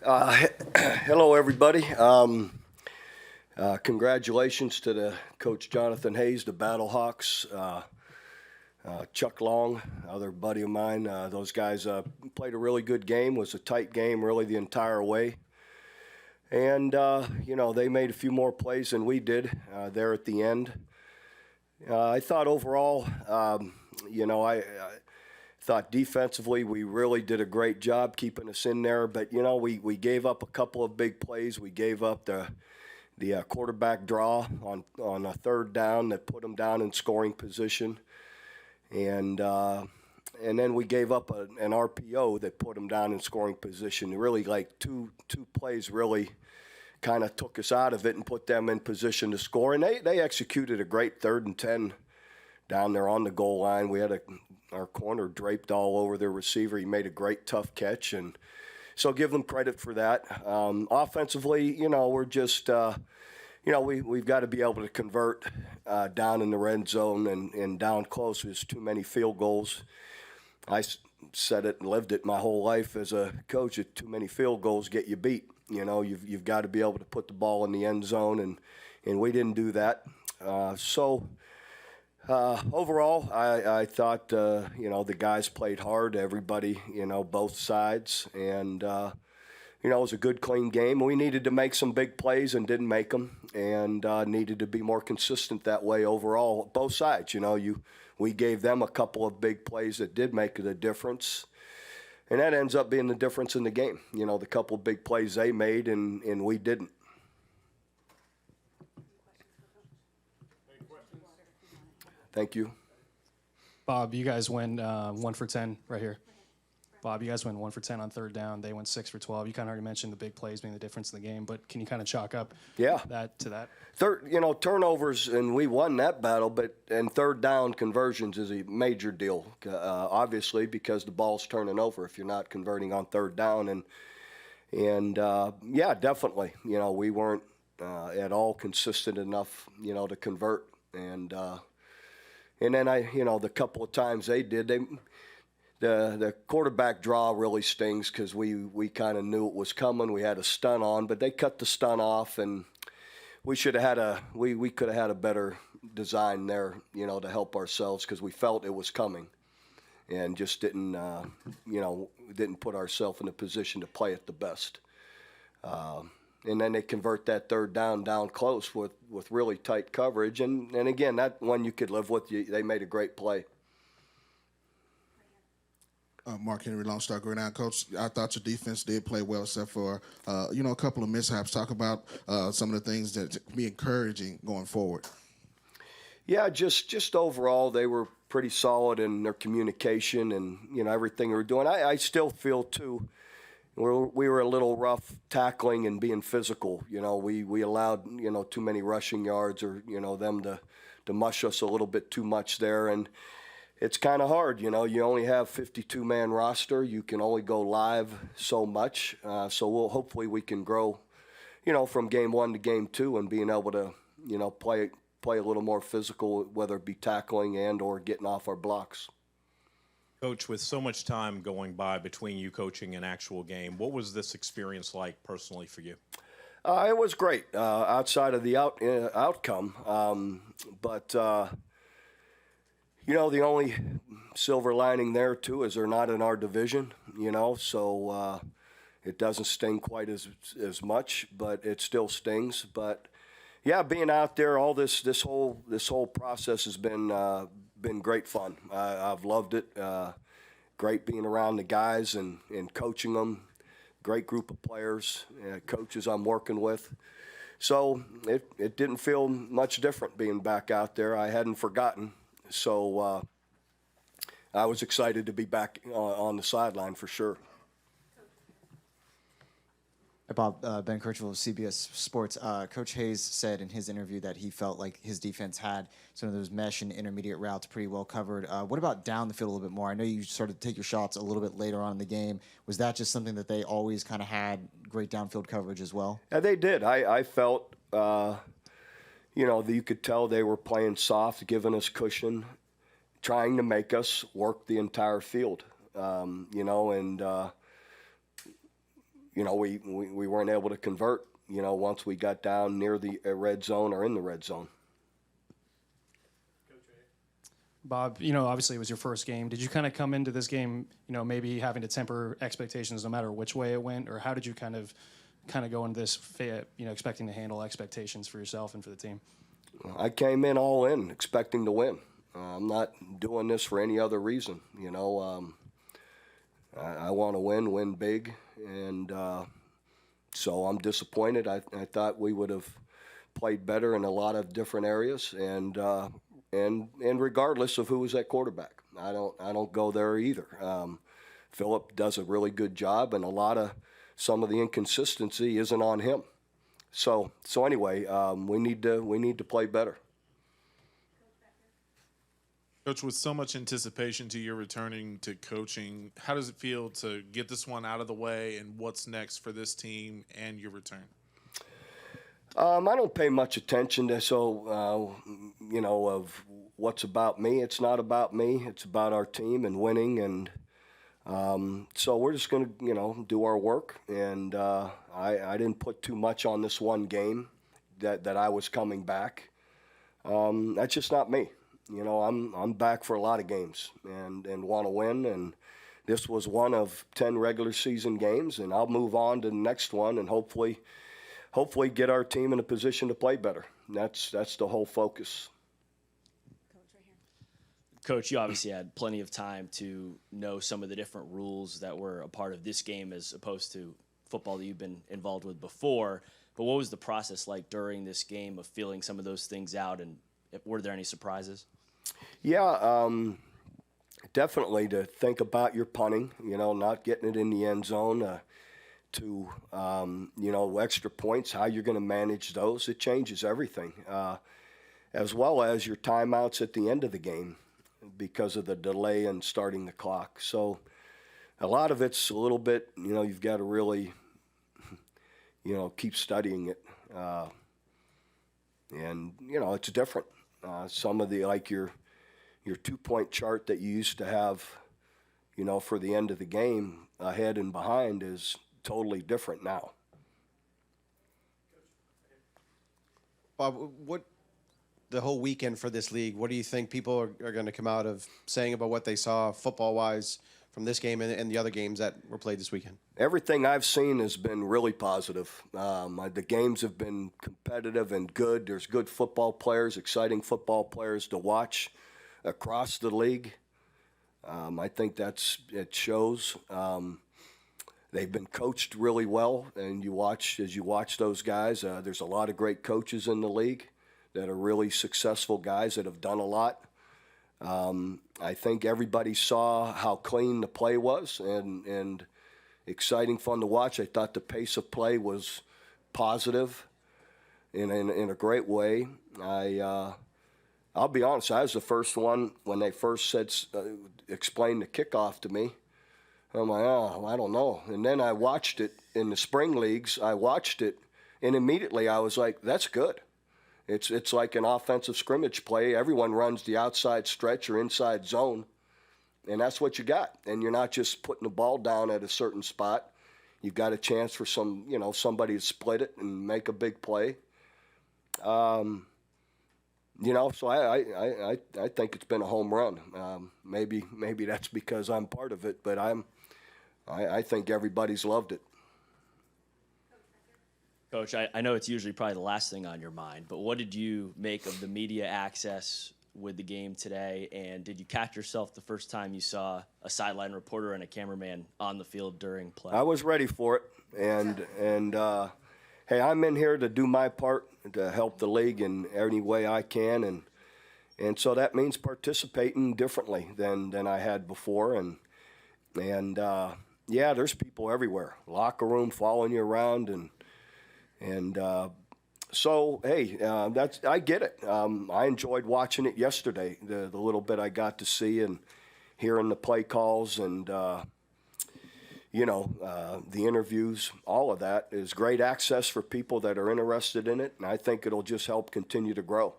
Hello, everybody. Congratulations to the Coach Jonathan Hayes, the Battlehawks, Chuck Long, other buddy of mine. Those guys played a really good game. It was a tight game really the entire way. And, they made a few more plays than we did there at the end. I thought overall, I thought defensively we really did a great job keeping us in there. But, we gave up a couple of big plays. We gave up the quarterback draw on a third down that put them down in scoring position. And then we gave up an RPO that put them down in scoring position. Really, like two plays really kind of took us out of it and put them in position to score. And they executed a great 3rd and 10 down there on the goal line. We had our corner draped all over their receiver. He made a great tough catch, and so give them credit for that. Offensively, we're just we've got to be able to convert down in the red zone and down close. There's too many field goals. I said it and lived it my whole life as a coach. That too many field goals get you beat. You've got to be able to put the ball in the end zone, and we didn't do that. Overall, I thought, the guys played hard, everybody, both sides. And, it was a good, clean game. We needed to make some big plays and didn't make them, and needed to be more consistent that way overall, both sides. We gave them a couple of big plays that did make the difference. And that ends up being the difference in the game. The couple of big plays they made and we didn't. Thank you. Bob, you guys went 1 for 10 right here. Bob, you guys went 1 for 10 on third down. They went 6 for 12. You kind of already mentioned the big plays being the difference in the game, but can you kind of chalk up that to that? Turnovers, and we won that battle, and third down conversions is a major deal, obviously, because the ball's turning over if you're not converting on third down. And definitely, we weren't at all consistent enough, to convert. And then the couple of times they did, the quarterback draw really stings because we kind of knew it was coming. We had a stunt on, but they cut the stunt off, and we should have had we could have had a better design there, to help ourselves because we felt it was coming, and just didn't put ourselves in a position to play it the best. And then they convert that third down close with really tight coverage. And again, that one you could live with. They made a great play. Mark Henry, Lone Star Grenade. Coach, I thought your defense did play well except for, a couple of mishaps. Talk about some of the things that be encouraging going forward. Yeah, just overall, they were pretty solid in their communication and, everything they were doing. I still feel, too, we were a little rough tackling and being physical. We allowed, too many rushing yards or, them to mush us a little bit too much there. And it's kind of hard, you only have 52-man roster. You can only go live so much. So hopefully we can grow, from game 1 to game 2 and being able to, play a little more physical, whether it be tackling and or getting off our blocks. Coach, with so much time going by between you coaching and actual game, what was this experience like personally for you? It was great outside of the outcome. But the only silver lining there, too, is they're not in our division, so it doesn't sting quite as much, but it still stings. But, yeah, being out there, all this whole process has been great fun. I've loved it. Great being around the guys and coaching them. Great group of players, coaches I'm working with. So it didn't feel much different being back out there. I hadn't forgotten. So I was excited to be back on the sideline for sure. Bob, Ben Kirchville of CBS Sports. Coach Hayes said in his interview that he felt like his defense had some of those mesh and intermediate routes pretty well covered. What about down the field a little bit more? I know you started to take your shots a little bit later on in the game. Was that just something that they always kind of had great downfield coverage as well? Yeah, they did. I felt, you could tell they were playing soft, giving us cushion, trying to make us work the entire field, we weren't able to convert, once we got down near the red zone or in the red zone. Bob, obviously it was your first game. Did you kind of come into this game, maybe having to temper expectations no matter which way it went, or how did you kind of go into this, expecting to handle expectations for yourself and for the team? I came in all in, expecting to win. I'm not doing this for any other reason. I want to win big, and so I'm disappointed. I thought we would have played better in a lot of different areas, and regardless of who was at quarterback, I don't go there either. Phillip does a really good job, and some of the inconsistency isn't on him. So anyway, we need to play better. Coach, with so much anticipation to your returning to coaching, how does it feel to get this one out of the way, and what's next for this team and your return? I don't pay much attention to of what's about me. It's not about me. It's about our team and winning, and so we're just going to do our work. And I didn't put too much on this one game that I was coming back. That's just not me. I'm back for a lot of games and want to win, and this was one of 10 regular season games, and I'll move on to the next one and hopefully get our team in a position to play better. That's the whole focus. Coach, you obviously had plenty of time to know some of the different rules that were a part of this game as opposed to football that you've been involved with before. But what was the process like during this game of feeling some of those things out, and were there any surprises? Yeah, definitely to think about your punting, not getting it in the end zone, to extra points, how you're going to manage those. It changes everything, as well as your timeouts at the end of the game because of the delay in starting the clock. So a lot of it's a little bit, you've got to really, keep studying it. And, it's different. Some of the, like your 2-point chart that you used to have, for the end of the game, ahead and behind, is totally different now. Bob, what the whole weekend for this league, what do you think people are going to come out of saying about what they saw football-wise from this game and the other games that were played this weekend? Everything I've seen has been really positive. The games have been competitive and good. There's good football players, exciting football players to watch across the league. I think it shows. They've been coached really well, and as you watch those guys, there's a lot of great coaches in the league that are really successful guys that have done a lot. I think everybody saw how clean the play was and exciting, fun to watch. I thought the pace of play was positive in a great way. I'll be honest, I was the first one when they first explained the kickoff to me. I'm like, oh, I don't know. And then I watched it in the spring leagues. And immediately I was like, that's good. It's like an offensive scrimmage play. Everyone runs the outside stretch or inside zone, and that's what you got. And you're not just putting the ball down at a certain spot. You've got a chance for somebody to split it and make a big play. So I think it's been a home run. Maybe that's because I'm part of it, but I think everybody's loved it. Coach, I know it's usually probably the last thing on your mind, but what did you make of the media access with the game today? And did you catch yourself the first time you saw a sideline reporter and a cameraman on the field during play? I was ready for it, and hey, I'm in here to do my part to help the league in any way I can, and so that means participating differently than I had before, and yeah, there's people everywhere, locker room following you around, and so hey, I get it. I enjoyed watching it yesterday, the little bit I got to see and hearing the play calls and the interviews. All of that is great access for people that are interested in it, and I think it'll just help continue to grow.